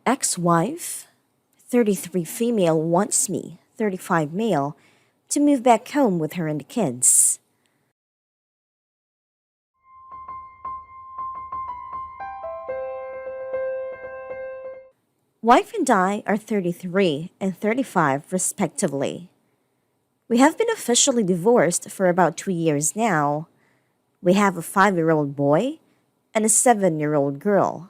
Ex-wife, 33 female wants me, 35 male, to move back home with her and the kids. Wife and I are 33 and 35 respectively. We have been officially divorced for about 2 years now. We have a 5-year-old boy and a 7-year-old girl.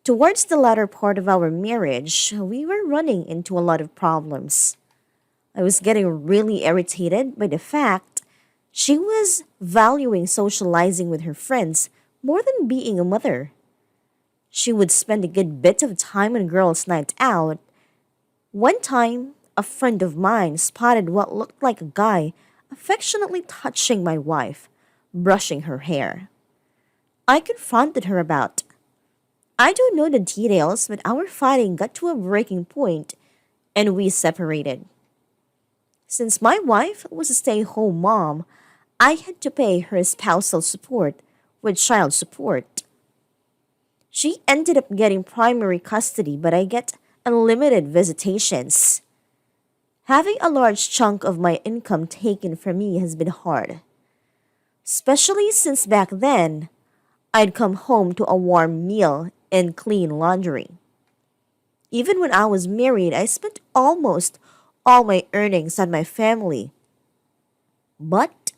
Towards the latter part of our marriage, we were running into a lot of problems. I was getting really irritated by the fact she was valuing socializing with her friends more than being a mother. She would spend a good bit of time on girls' night out. One time, a friend of mine spotted what looked like a guy affectionately touching my wife, brushing her hair. I confronted her about. I don't know the details, but our fighting got to a breaking point and we separated. Since my wife was a stay-home mom, I had to pay her spousal support with child support. She ended up getting primary custody, but I get unlimited visitations. Having a large chunk of my income taken from me has been hard, especially since back then I'd come home to a warm meal and clean laundry. Even when I was married, I spent almost all my earnings on my family. But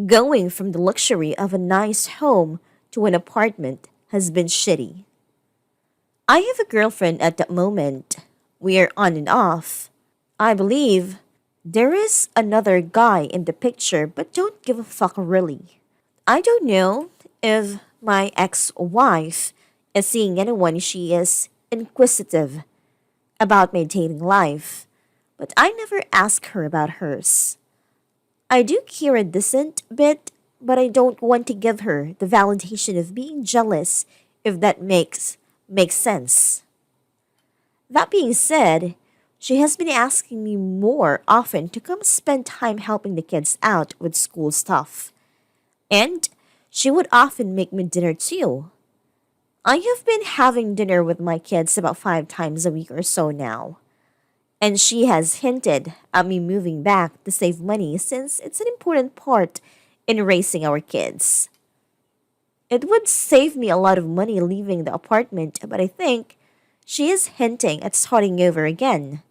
going from the luxury of a nice home to an apartment has been shitty. I have a girlfriend at that moment. We are on and off. I believe there is another guy in the picture, but don't give a fuck really. I don't know if my ex-wife is seeing anyone. She is inquisitive about my dating life, but I never ask her about hers. I do care a decent bit, but I don't want to give her the validation of being jealous, if that makes sense. That being said, she has been asking me more often to come spend time helping the kids out with school stuff. And she would often make me dinner too. I have been having dinner with my kids about 5 times a week or so now. And she has hinted at me moving back to save money since it's an important part in raising our kids. It would save me a lot of money leaving the apartment, but I think she is hinting at starting over again.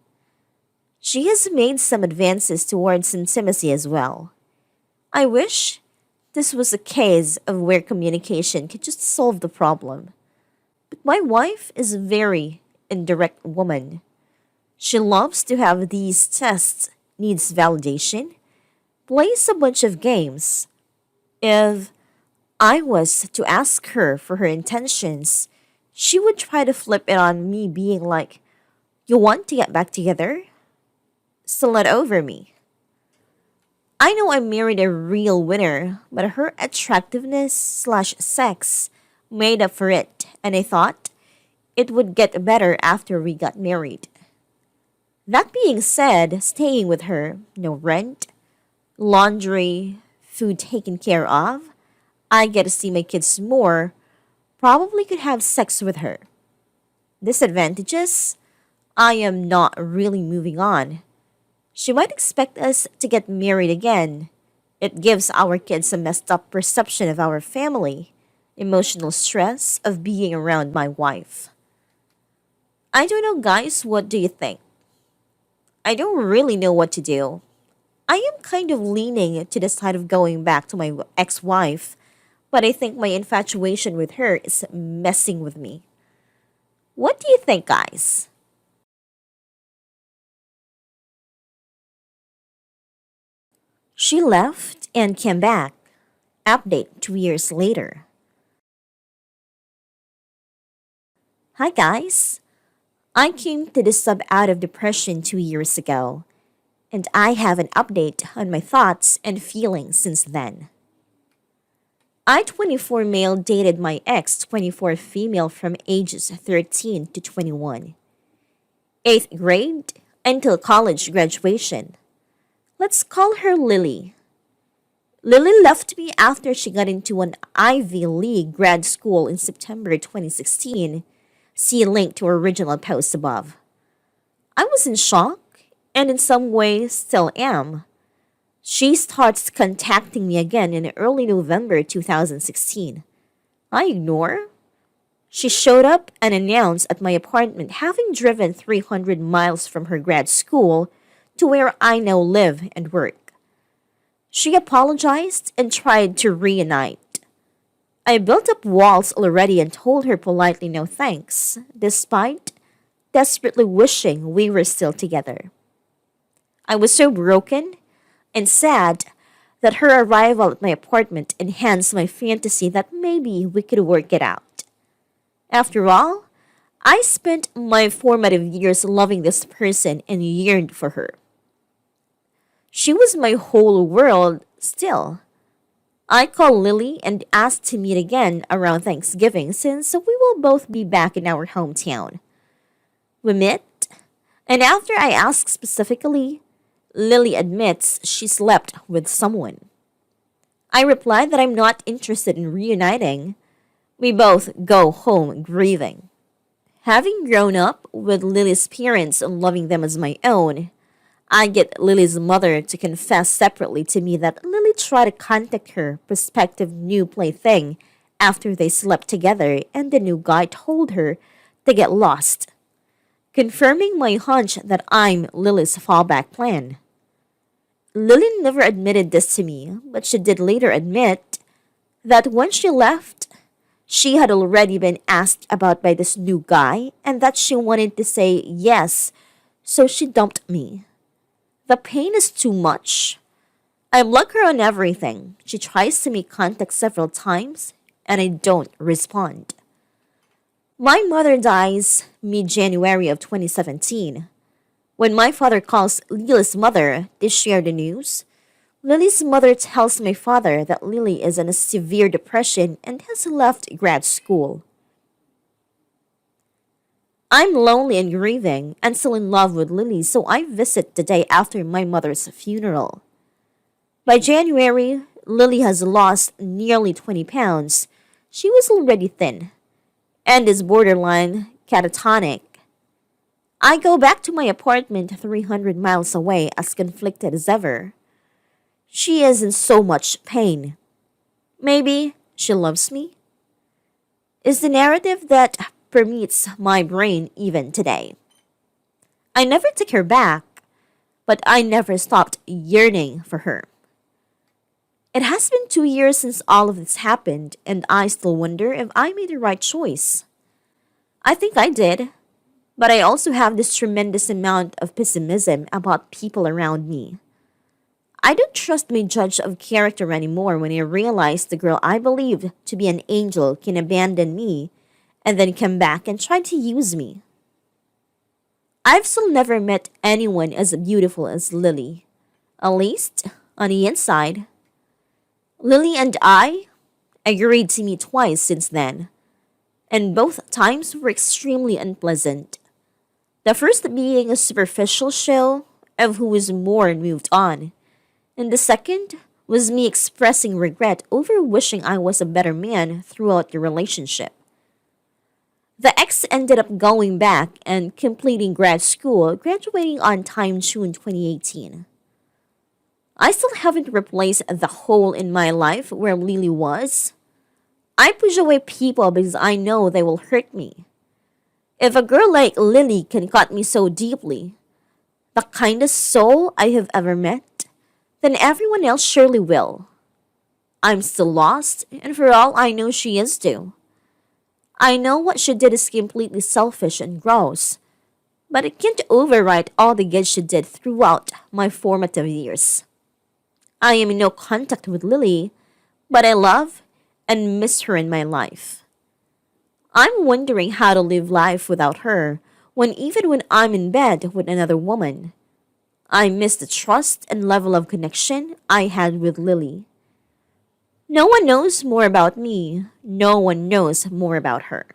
She has made some advances towards intimacy as well. I wish this was a case of where communication could just solve the problem. But my wife is a very indirect woman. She loves to have these tests, needs validation, plays a bunch of games. If I was to ask her for her intentions, she would try to flip it on me, being like, "You want to get back together? Still not over me." I know I married a real winner, but her attractiveness slash sex made up for it, and I thought it would get better after we got married. That being said, staying with her, no rent, laundry, food taken care of, I get to see my kids more, probably could have sex with her. Disadvantages? I am not really moving on. She might expect us to get married again. It gives our kids a messed up perception of our family, emotional stress of being around my wife. I don't know, guys, what do you think? I don't really know what to do. I am kind of leaning to the side of going back to my ex-wife, but I think my infatuation with her is messing with me. What do you think, guys? She left and came back. Update 2 years later. Hi, guys. I came to the sub out of depression 2 years ago, and I have an update on my thoughts and feelings since then. I 24 male dated my ex 24 female from ages 13 to 21. 8th grade until college graduation. Let's call her Lily. Lily left me after she got into an Ivy League grad school in September 2016, See link to her original post above. I was in shock, and in some ways still am. She starts contacting me again in early November 2016. I ignore. She showed up and announced at my apartment, having driven 300 miles from her grad school to where I now live and work. She apologized and tried to reunite. I built up walls already and told her politely no thanks, despite desperately wishing we were still together. I was so broken and sad that her arrival at my apartment enhanced my fantasy that maybe we could work it out. After all, I spent my formative years loving this person and yearned for her. She was my whole world still. I called Lily and asked to meet again around Thanksgiving since we will both be back in our hometown. We met, and after I asked specifically, Lily admits she slept with someone. I replied that I'm not interested in reuniting. We both go home grieving. Having grown up with Lily's parents and loving them as my own, I get Lily's mother to confess separately to me that Lily tried to contact her prospective new plaything after they slept together and the new guy told her to get lost, confirming my hunch that I'm Lily's fallback plan. Lily never admitted this to me, but she did later admit that when she left, she had already been asked about by this new guy and that she wanted to say yes, so she dumped me. The pain is too much. I block her on everything. She tries to make contact several times, and I don't respond. My mother dies mid-January of 2017. When my father calls Lily's mother to share the news, Lily's mother tells my father that Lily is in a severe depression and has left grad school. I'm lonely and grieving and still in love with Lily, so I visit the day after my mother's funeral. By January, Lily has lost nearly 20 pounds. She was already thin and is borderline catatonic. I go back to my apartment 300 miles away as conflicted as ever. She is in so much pain. Maybe she loves me? Is the narrative that permeates my brain even today. I never took her back, but I never stopped yearning for her. It has been 2 years since all of this happened, and I still wonder if I made the right choice. I think I did, but I also have this tremendous amount of pessimism about people around me. I don't trust my judge of character anymore when I realize the girl I believed to be an angel can abandon me and then come back and try to use me. I've still never met anyone as beautiful as Lily, at least on the inside. Lily and I agreed to meet twice since then, and both times were extremely unpleasant. The first being a superficial show of who is more and moved on, and the second was me expressing regret over wishing I was a better man throughout the relationship. The ex ended up going back and completing grad school, graduating on time June 2018. I still haven't replaced the hole in my life where Lily was. I push away people because I know they will hurt me. If a girl like Lily can cut me so deeply, the kindest soul I have ever met, then everyone else surely will. I'm still lost, and for all I know she is too. I know what she did is completely selfish and gross, but it can't override all the good she did throughout my formative years. I am in no contact with Lily, but I love and miss her in my life. I'm wondering how to live life without her when even when I'm in bed with another woman. I miss the trust and level of connection I had with Lily. No one knows more about me. No one knows more about her.